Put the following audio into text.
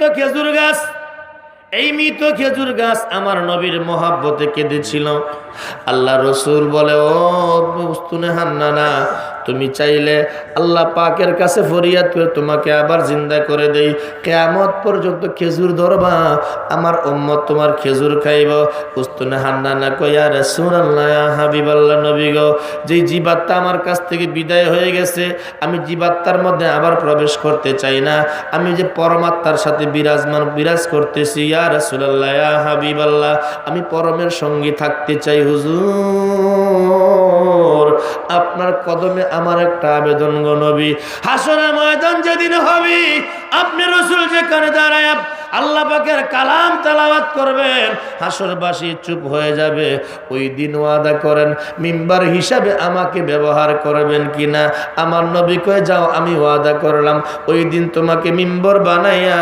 তো খেজুর গাছ, এই মৃত খেজুর গাছ আমার নবীর মহাব্বতে কেঁদেছিল। আল্লাহ রসুল বলে, ও উস্তুনে হান্নানা, তুমি চাইলে আল্লাহ পাকের কাছে ফরিয়াদ করে তোমাকে আবার জিন্দা করে দেই, কিয়ামত পর্যন্ত খেজুর ধরবা, আমার উম্মত তোমার খেজুর খাইব। উস্তুনে হান্নানা কই, ইয়া রাসূলুল্লাহ, ইয়া হাবিবাল্লাহ, নবী গো, যেই জীবাত্মা আমার কাছ থেকে বিদায় হয়ে গেছে, আমি জীবাত্মার মধ্যে আবার প্রবেশ করতে চাই না, আমি যে পরমাত্মার সাথে বিরাজ করতেছি, ইয়া রাসূলুল্লাহ, ইয়া হাবিবাল্লাহ, আমি পরমের সঙ্গী থাকতে চাই হুজুর, আপনার কদমে আমার একটা আবেদন গো নবী। হাসরের ময়দান যেদিন হবে, আপনি রাসূল যেখানে দাঁড়ায় আল্লাহ পাকের কালাম তেলাওয়াত করবেন, হাসরবাসী চুপ হয়ে যাবে, ওই দিন ওয়াদা করেন মিম্বার হিসাবে আমাকে ব্যবহার করবেন কিনা। আমার নবী কয়ে, যাও, আমি ওয়াদা করলাম ওই দিন তোমাকে মিম্বর বানাইয়া